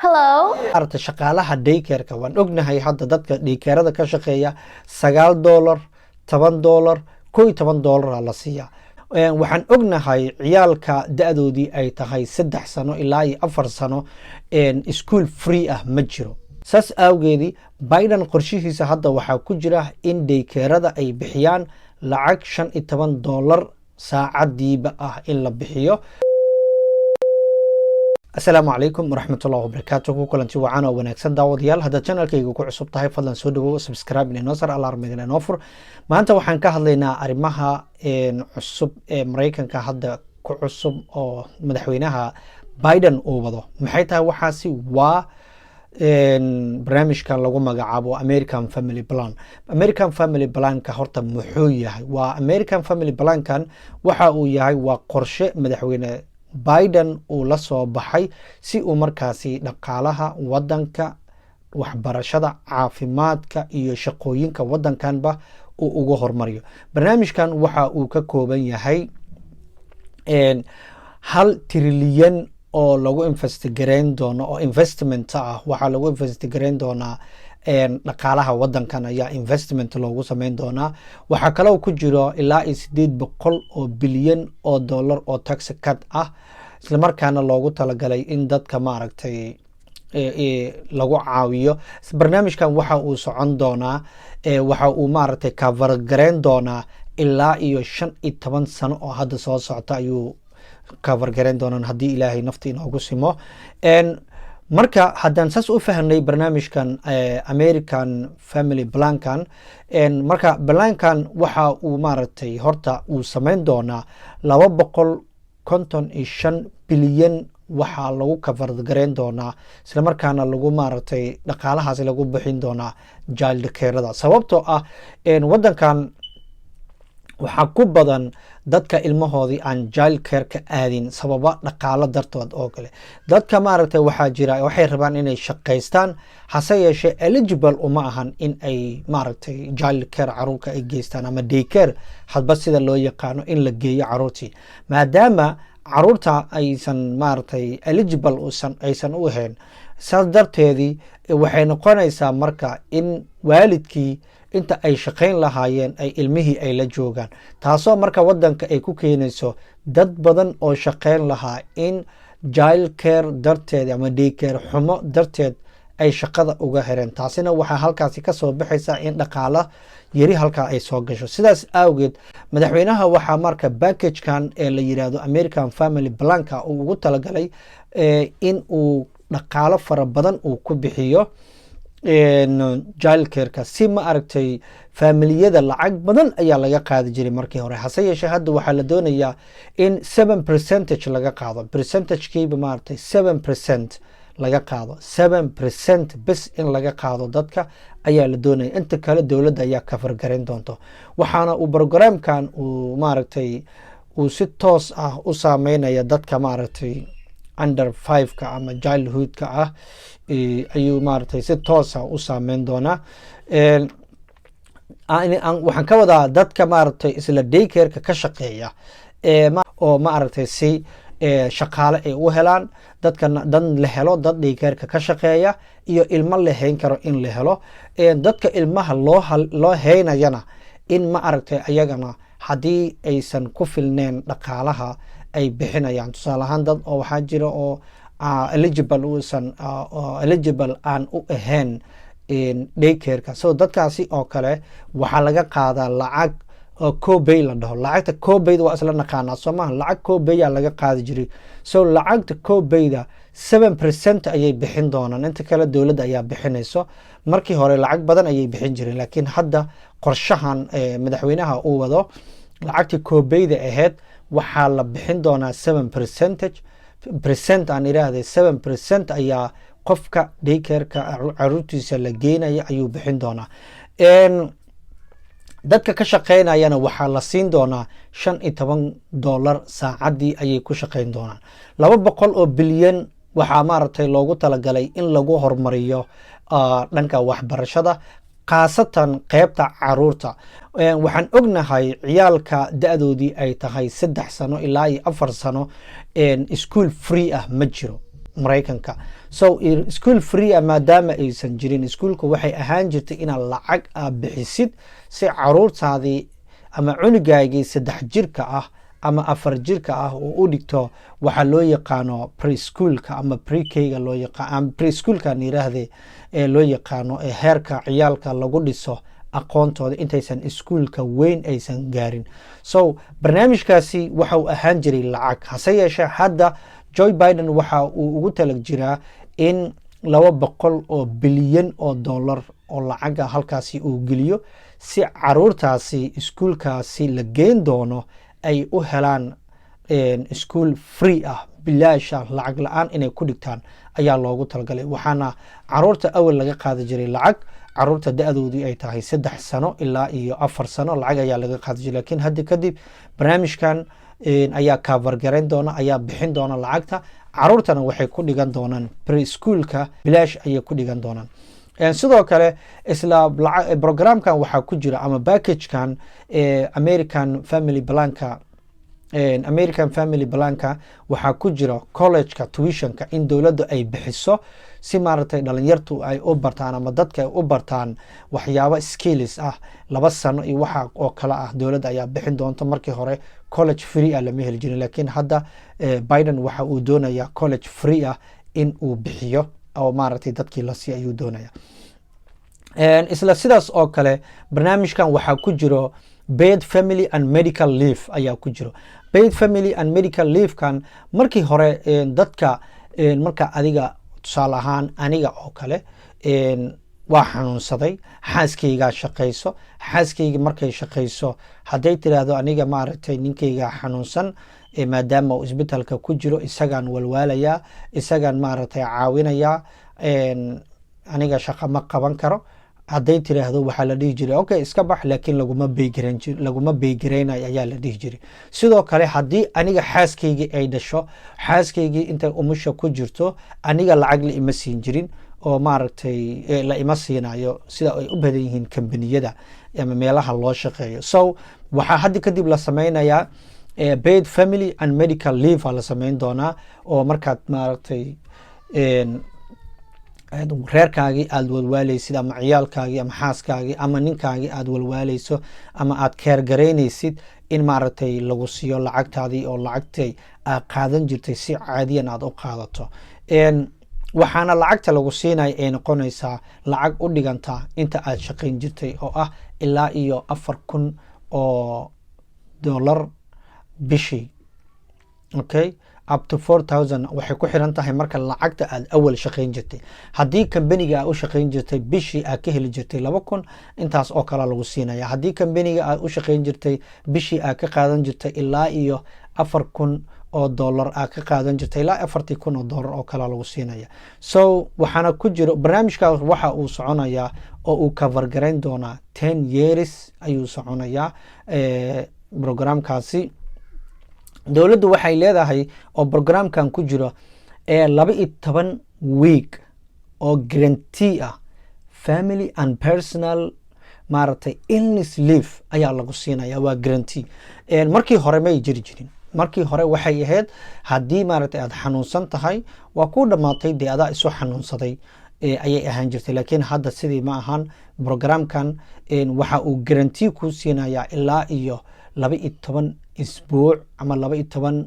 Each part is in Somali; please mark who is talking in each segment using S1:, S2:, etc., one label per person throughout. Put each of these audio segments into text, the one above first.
S1: Hello.
S2: arta shaqaalaha daycare-ka waan ognahay hadda dadka daycare-da ka shaqeeya $9 $10 $11 la siiya. Waxaan ognahay ciyaalka da'doodii ay tahay 3 sano ilaa 4 sano school free ah ma jiro. saas awgeedii Biden qorshihiisa hadda waxaa ku jira in daycare-da ay bixiyaan lacag $15 saacadiiba ah in la bixiyo. السلام عليكم ورحمة الله وبركاته. كلنتي وعانا ونكسن داوديال هذا channel كيغو كعصب تهي فضلا سودو سبسكرايب لنوصر الارم ميدنا نوفر ما انت وحان كهدلينا ارمها عصب مريكان كهدا كعصب او مدحوينها بايدن او وضو محيطها وحاسي برنامج كان لغو مقعابو American Family Plan. American Family Plan كهورتا محوية American Family Plan كان وحاو يهي وقرشة مدحوينة Biden uu la soo baxay si uu markaasi dhaqaalaha wadanka waxbarashada caafimaadka iyo shaqooyinka wadankanba uu ugu hormariyo. Barnaamijkan waxa uu ka kooban yahay 1 trilyan oo lagu investigareyn doono oo investment ah. Waxa lagu investigareyn doonaa dhaqaalaha wadankan ayaa investment loogu sameyn doonaa. Waxa kale oo ku jiro ilaa 800 bilyan oo dollar oo tax cut ah isla markaana loogu talagalay in dadka maaragtay lagu caawiyo. Barnaamijkan waxa uu socon doonaa waxa uu maaragtay cover gareyn doonaa ilaa iyo 15 sano oo hadda soo socota ayuu cover gareyn doonaa haddii Ilaahay nafti inoogu simo. marka haddaan saas u fahnay barnaamijkan American Family Plan kan marka plankan waxa uu maaragtay horta uu sameyn doonaa 255 bilyan waxa lagu cover gareyn doonaa isla markaana lagu maaragtay dhaqaalahaas lagu bixin doonaa child care-da sababtoo ah wadankan waxa ku badan dadka ilmahoodii aan child care ka aadin sababa dhaqaalo dartood oo kale. dadka maaragtay waxaa jira waxay rabaan inay shaqaystaan hase yeeshee eligible uma ahan in ay maaragtay child care caruurka ay geystaan ama daycare hadba sida loo yaqaano in la geeyo caruurtii maadaama caruurta aysan maaragtay eligible aysan u ahayn. saas darteedii waxay noqonaysaa marka in waalidkii inta ay shaqayn lahaayeen ay ilmihii ay la joogaan taasoo marka wadanka ay ku keenayso dad badan oo shaqayn lahaa in child care darteed ama daycare xumo darteed ay shaqada uga hereen. taasina waxaa halkaasi ka soo baxaysa in dhaqaala yari halkaa ay soo gasho. sidaas awgeed madaxweynaha waxaa marka packagekan la yiraahdo American Family Plan ka uu ugu talagalay in uu dhaqaalo fara badan uu ku bixiyo child care-ka si ma aragtay familiyada lacag badan ayaa laga qaadi jiray markii hore hase yeeshee hadda waxaa la doonayaa in 7% laga qaado. percentagekiiba maaragtay 7% laga qaado 7% bes in laga qaado dadka ayaa la doonaya. inta kale dowladda ayaa cover gareyn doonto waxaana uu programkan uu maaragtay uu si toos ah u saameynaya dadka maaragtay under 5ka ama childhoodka ah ayuu maaragtay si toos ah u saameyn doonaa. waxaan ka wadaa dadka maaragtay isla daycare-ka ka shaqeeya oo maaragtay si shaqaale ay u helaan dadka dan la helo dad daycare-ka ka shaqeeya iyo ilmo la hayn karo in la helo. dadka ilmaha loo haynayana in ma aragtay ayagana haddii aysan ku filneen dhaqaalaha ay bixinayaan. tusaale ahaan dad oo waxaa jira oo eligible aan u ahayn daycare-ka so dadkaasi oo kale waxaa laga qaadaa lacag copay la dhaho. lacagta copayda waa isla naqaanaa soo maaha lacag copaya laga qaadi jiray. so lacagta copayda 7% ayay bixin doonaan inta kale dowladda ayaa bixinayso. markii hore lacag badan ayay bixin jireen laakiin hadda qorshahan madaxweynaha uu wado lacagtii copayda ahayd waxaa la bixin doonaa 7% aan iraahday 7% ayaa qofka daycare-ka caruurtiisa la geenaya ayuu bixin doonaa. dadka ka shaqeynayana waxaa la siin doonaa $15 saacadii ayay ku shaqeyn doonaan. 200 bilyan waxaa maaragtay loogu talagalay in lagu hormariyo dhanka waxbarashada khaasatan qeybta caruurta. waxaan ognahay ciyaalka da'doodii ay tahay 3 sano ilaa 4 sano school free ah ma jiro. maraykanka. So school free maadaama aysan jirin, iskuulka waxay ahaan jirtay inaad lacag bixisid si caruurtaadii ama cunugaagii 3 jirka ah ama 4 jirka ah oo u dhigto waxa loo yaqaano preschoolka ama pre-K-ga loo yaqaan preschoolka yiraahdo loo yaqaano heerka ciyaalka lagu dhiso aqoontooda intaysan iskuulka weyn aysan gaarin. So barnaamijkaasi waxa uu ahaan jiray lacag, hase yeeshee hadda Joe Biden waxa uu ugu talag jiraa in 200 bilyan oo dollar oo lacaga halkaasi uu geliyo si caruurtaasi iskuulkaasi la geen doono ay u helaan iskuul free ah, bilaash ah, lacag la-aan inay ku dhigtaan ayaa loogu talagalay. waxaana caruurta awal laga qaadi jiray lacag, caruurta da-doodii ay tahay 3 sano ilaa iyo 4 sano lacag ayaa laga qaadi jiray. laakiin hadda kadib barnaamijkan ayaa cover gareyn doona, ayaa bixin doona lacagta, caruurtana waxay ku dhigan doonaan preschoolka bilaash ayay ku dhigan doonaan. sidoo kale isla programkan waxaa ku jira ama packagekan American Family Planka waxaa ku jira collegeka tuitionka in dowladdu ay bixiso si maaragtay dhalinyartu ay u bartaan ama dadka ay u bartaan waxyaabo skills ah 2 sano iyo waxa oo kale ah. dowladda ayaa bixin doonta. markii hore college free ah lama heli jirin, laakiin hadda Biden waxa uu doonayaa college free ah in uu bixiyo oo maaragtay dadkii la sii ayuu doonaya. isla sidaas oo kale barnaamijkan waxaa ku jiro paid family and medical leave ayaa ku jiro. paid family and medical leave kan markii hore dadka marka adiga tusaale ahaan aniga oo kale waa xanuunsaday, xaaskayga shaqayso, xaaskayga markay shaqayso hadday tiraahdo aniga maaragtay ninkayga xanuunsan maadaama uu isbitaalka ku jiro, isagaan walwaalayaa, isagaan maaragtay caawinayaa, aniga shaqo ma qaban karo, hadday tiraahdo waxaa la dhihi jiray okay iska bax, laakiin laguma beegareynayo ayaa la dhihi jiray. sidoo kale haddii aniga xaaskaygii ay dhasho, xaaskaygii intay umusha ku jirto aniga lacag la ima siin jirin oo maaragtay la ima siinayo sida ay u badan yihiin kambaniyada ama meelaha loo shaqeeyo. So waxaa hadda kadib la sameynayaa paid family and medical leave la sameyn doonaa oo markaad maaragtay reerkaagii aad walwaalaysid ama ciyaalkaagii ama xaaskaagii ama ninkaagii aad walwaalayso ama aad keergaraynaysid in maaragtay lagu siiyo lacagtaadii oo lacagtay aad qaadan jirtay si caadiyan aad u qaadato. waxaana lacagta lagu siinaya ay noqonaysaa lacag u dhiganta inta aad shaqayn jirtay oo ah ilaa iyo 4,000 oo dollar bishii. okay, up to 4,000 waxay ku xiran tahay marka lacagta aad awal shaqayn jirtay. haddii kambaniga aad u shaqayn jirtay bishii aad ka heli jirtay 2,000 intaas oo kale lagu siinaya. haddii kambaniga aad u shaqayn jirtay bishii aad ka qaadan jirtay ilaa iyo 4,000 oo dollar aad ka qaadan jirtay ilaa 40,000 oo dollar oo kale lagu siinaya. so waxaana ku jiro barnaamijkaas waxa uu soconayaa oo uu cover gareyn doonaa 10 years ayuu soconayaa programkaasi. dowladdu waxay leedahay oo programkan ku jiro 12 week oo guarantee ah family and personal maaragtay illness leave ayaa lagu siinaya, waa guarantee. markii hore may jiri jirin. markii hore waxay ahayd haddii maaragtay aad xanuunsan tahay waa ku dhammaatay dee adaa isu xanuunsaday ayay ahaan jirtay. laakiin hadda sidii ma ahan. programkan waxa uu guarantee ku siinayaa ilaa iyo 12 isbuuc ama 12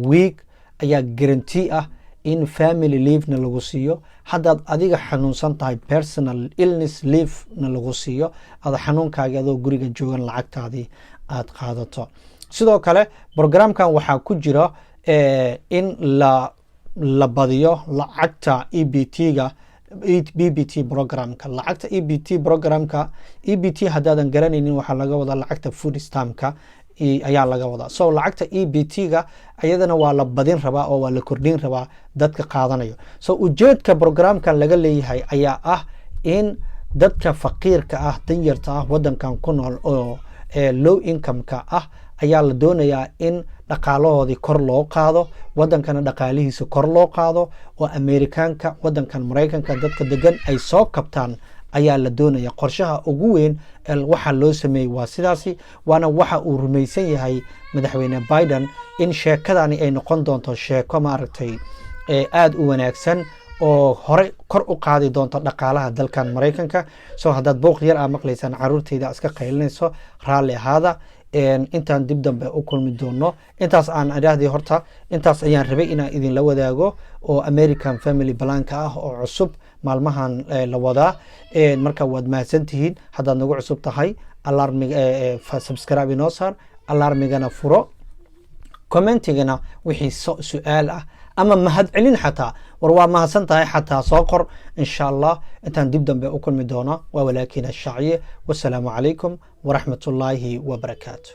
S2: week ayaa guarantee ah in family leave na lagu siiyo. haddaad adiga xanuunsan tahay personal illness leave na lagu siiyo, ada xanuunkaagi adoo guriga joogan lacagtaadii aad qaadato. sidoo kale programkan waxaa ku jira in la badiyo lacagta EBT-ga EBT programka. lacagta EBT programka EBT haddaadan garanaynin waxaa laga wadaa lacagta food stampka ayaa laga wadaa. so lacagta EBT-ga ayadana waa la badin rabaa oo waa la kordhin rabaa dadka qaadanayo. so ujeedka programkan laga leeyahay ayaa ah in dadka faqiirka ah, danyarta ah, wadankan ku nool oo low income-ka ah ayaa la doonayaa in dhaqaalahoodii kor loo qaado, wadankana dhaqaalihiisa kor loo qaado, oo Amerikaanka wadankan Maraykanka dadka degan ay soo kabtaan ayaa la doonaya. qorshaha ugu weyn waxa loo sameeyey waa sidaasi, waana waxa uu rumaysan yahay madaxweyne Biden in sheekadani ay noqon doonto sheeko maaragtay aad u wanaagsan oo hore kor u qaadi doonto dhaqaalaha dalkan Mareykanka. soo haddaad booq yar maqlaysaan caruurtayda iska qaylinayso raalli ahaada. intaan dib dambe u kulmi doono intaas aan idhaahdii horta intaas ayaan rabay inaan idin la wadaago oo American Family Planka ah oo cusub maalmahan la wadaa. marka waad mahadsantihiin haddaad nagu cusub tahay alarmiga subscribe inoo saar alarmigana furo commentigana wixii su'aal ah ama mahadcelin xataa war waa mahadsan tahay xataa soo qor insha Allah intaan dib dambe u kulmi doono waa walaakiin ashaaciye wassalaamu calaykum waraxmatullaahi wabarakaatuh.